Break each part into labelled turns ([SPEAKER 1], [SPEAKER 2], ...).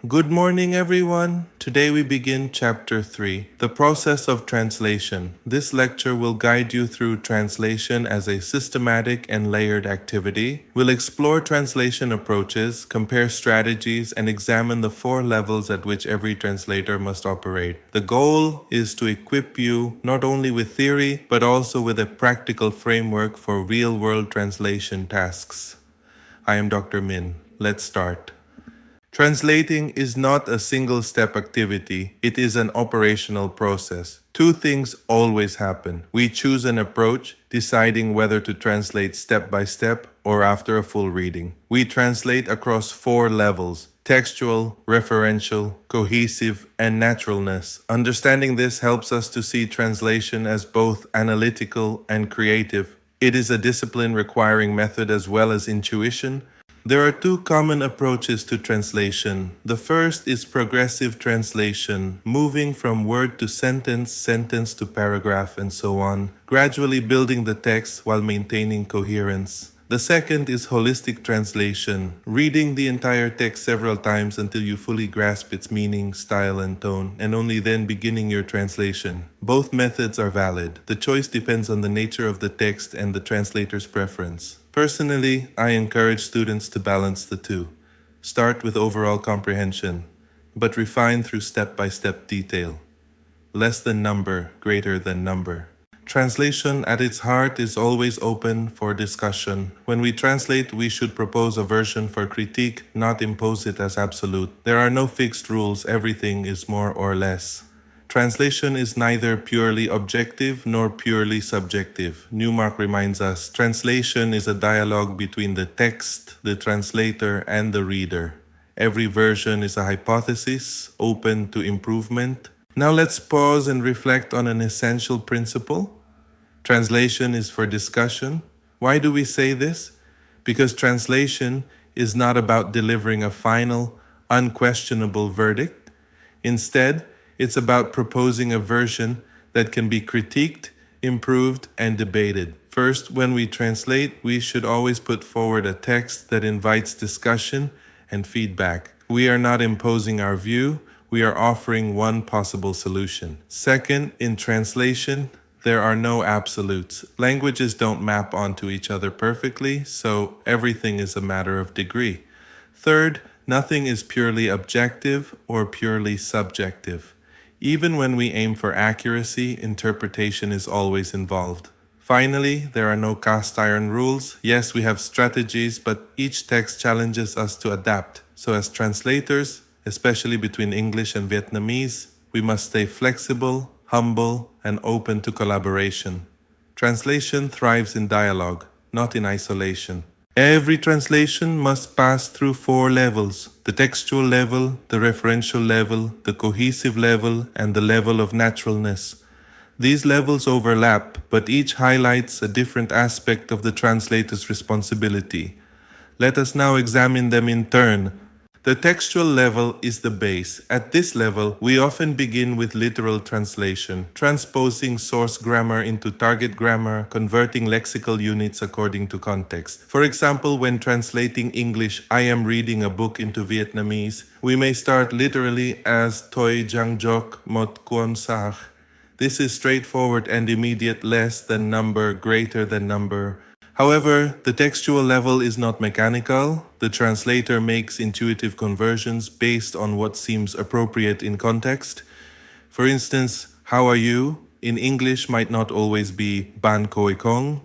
[SPEAKER 1] Good morning, everyone. Today we begin Chapter 3, The Process of Translation. This lecture will guide you through translation as a systematic and layered activity. We'll explore translation approaches, compare strategies, and examine the 4 levels at which every translator must operate. The goal is to equip you not only with theory, but also with a practical framework for real-world translation tasks. I am Dr. Min. Let's start. Translating is not a single-step activity, it is an operational process. 2 things always happen. We choose an approach, deciding whether to translate step by step or after a full reading. We translate across 4 levels: textual, referential, cohesive, and naturalness. Understanding this helps us to see translation as both analytical and creative. It is a discipline requiring method as well as intuition. There are 2 common approaches to translation. The first is progressive translation, moving from word to sentence, sentence to paragraph, and so on, gradually building the text while maintaining coherence. The second is holistic translation, reading the entire text several times until you fully grasp its meaning, style, and tone, and only then beginning your translation. Both methods are valid. The choice depends on the nature of the text and the translator's preference. Personally, I encourage students to balance the 2. Start with overall comprehension, but refine through step-by-step detail. Less than number, greater than number. Translation at its heart is always open for discussion. When we translate, we should propose a version for critique, not impose it as absolute. There are no fixed rules, everything is more or less. Translation is neither purely objective nor purely subjective. Newmark reminds us, translation is a dialogue between the text, the translator, and the reader. Every version is a hypothesis, open to improvement. Now let's pause and reflect on an essential principle. Translation is for discussion. Why do we say this? Because translation is not about delivering a final, unquestionable verdict. Instead, it's about proposing a version that can be critiqued, improved, and debated. First, when we translate, we should always put forward a text that invites discussion and feedback. We are not imposing our view, we are offering one possible solution. Second, in translation, there are no absolutes. Languages don't map onto each other perfectly, so everything is a matter of degree. Third, nothing is purely objective or purely subjective. Even when we aim for accuracy, interpretation is always involved. Finally, there are no cast iron rules. Yes, we have strategies, but each text challenges us to adapt. So as translators, especially between English and Vietnamese, we must stay flexible, humble, and open to collaboration. Translation thrives in dialogue, not in isolation. Every translation must pass through 4 levels: the textual level, the referential level, the cohesive level, and the level of naturalness. These levels overlap, but each highlights a different aspect of the translator's responsibility. Let us now examine them in turn. The textual level is the base. At this level, we often begin with literal translation, transposing source grammar into target grammar, converting lexical units according to context. For example, when translating English, I am reading a book into Vietnamese, we may start literally as Tôi Giang Joc Mot Quam Sach. This is straightforward and immediate, less than number, greater than number. However, the textual level is not mechanical. The translator makes intuitive conversions based on what seems appropriate in context. For instance, how are you in English might not always be Ban Koi Kong.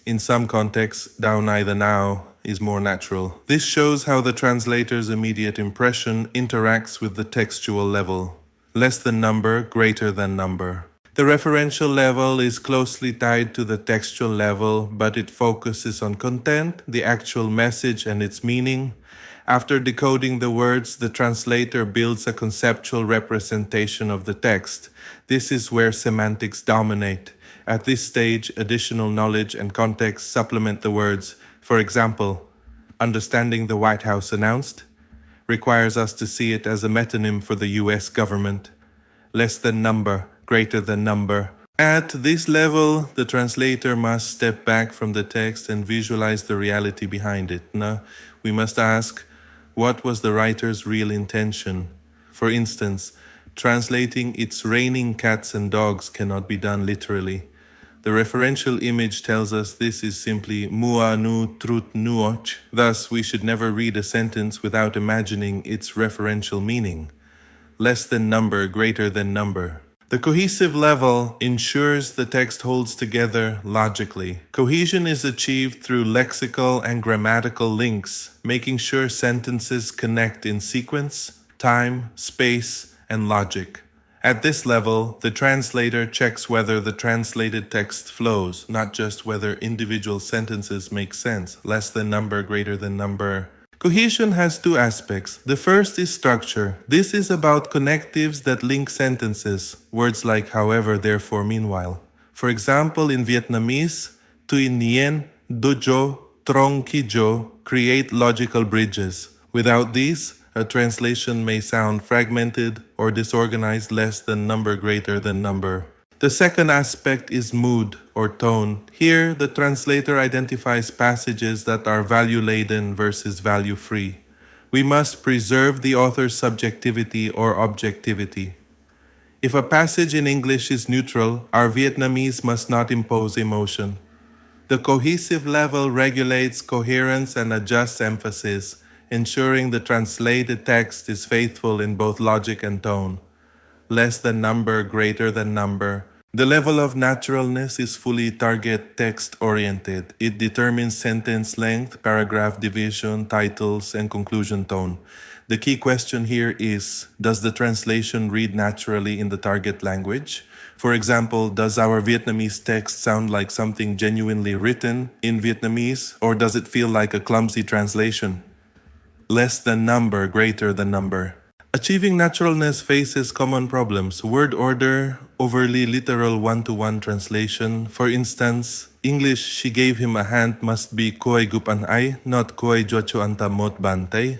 [SPEAKER 1] In some contexts, Dao Nai the Now is more natural. This shows how the translator's immediate impression interacts with the textual level. Less than number, greater than number. The referential level is closely tied to the textual level, but it focuses on content, the actual message, and its meaning. After decoding the words, the translator builds a conceptual representation of the text. This is where semantics dominate. At this stage, additional knowledge and context supplement the words. For example, understanding the White House announced requires us to see it as a metonym for the US government. Less than number, greater than number. At this level, the translator must step back from the text and visualize the reality behind it. Now, we must ask, What was the writer's real intention? For instance, translating "it's raining cats and dogs" cannot be done literally. The referential image tells us this is simply mua nu trut nuoch. Thus, we should never read a sentence without imagining its referential meaning. Less than number, greater than number. The cohesive level ensures the text holds together logically. Cohesion is achieved through lexical and grammatical links, making sure sentences connect in sequence, time, space, and logic. At this level, the translator checks whether the translated text flows, not just whether individual sentences make sense. Less than number, greater than number. Cohesion has two aspects. The first is structure. This is about connectives that link sentences, words like however, therefore, meanwhile. For example, in Vietnamese, tuy nien, dojo, trong kijo create logical bridges. Without these, a translation may sound fragmented or disorganized. Less than number, greater than number. The second aspect is mood or tone. Here, the translator identifies passages that are value-laden versus value-free. We must preserve the author's subjectivity or objectivity. If a passage in English is neutral, our Vietnamese must not impose emotion. The cohesive level regulates coherence and adjusts emphasis, ensuring the translated text is faithful in both logic and tone. Less than number, greater than number. The level of naturalness is fully target text-oriented. It determines sentence length, paragraph division, titles, and conclusion tone. The key question here is, does the translation read naturally in the target language? For example, does our Vietnamese text sound like something genuinely written in Vietnamese, or does it feel like a clumsy translation? Less than number, greater than number. Achieving naturalness faces common problems. Word order, overly literal one-to-one translation. For instance, English "she gave him a hand" must be "ko'y gupan ay," not "ko'y jocho anta mot bantay."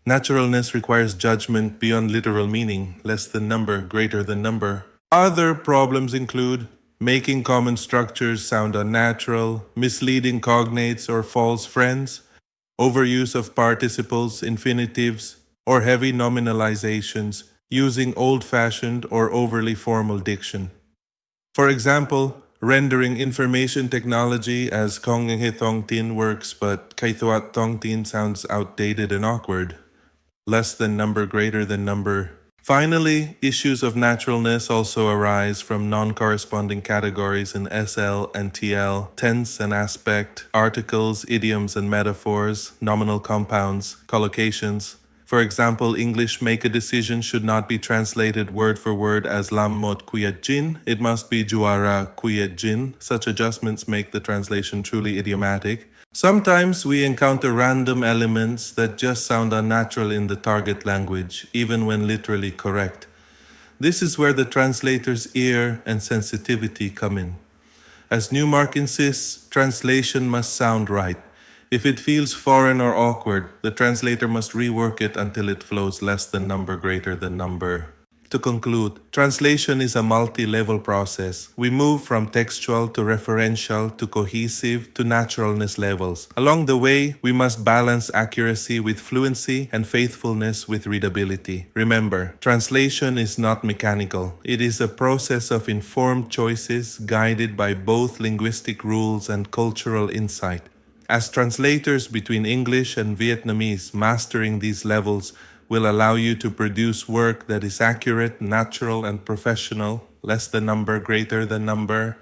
[SPEAKER 1] Naturalness requires judgment beyond literal meaning. Less than number, greater than number. Other problems include making common structures sound unnatural, misleading cognates or false friends, overuse of participles, infinitives, or heavy nominalizations, using old-fashioned or overly formal diction. For example, rendering information technology as Kong He Thong Tin works, but Kai Thuat Thong Tin sounds outdated and awkward. Less than number, greater than number. Finally, issues of naturalness also arise from non-corresponding categories in SL and TL, tense and aspect, articles, idioms and metaphors, nominal compounds, collocations. For example, English "make a decision" should not be translated word for word as "lam mot kuyat jin." It must be "juara kuyat jin." Such adjustments make the translation truly idiomatic. Sometimes we encounter random elements that just sound unnatural in the target language, even when literally correct. This is where the translator's ear and sensitivity come in. As Newmark insists, translation must sound right. If it feels foreign or awkward, the translator must rework it until it flows. Less than number, greater than number. To conclude, translation is a multi-level process. We move from textual to referential to cohesive to naturalness levels. Along the way, we must balance accuracy with fluency and faithfulness with readability. Remember, translation is not mechanical. It is a process of informed choices guided by both linguistic rules and cultural insight. As translators between English and Vietnamese, mastering these levels will allow you to produce work that is accurate, natural, and professional. Less than number, greater than number.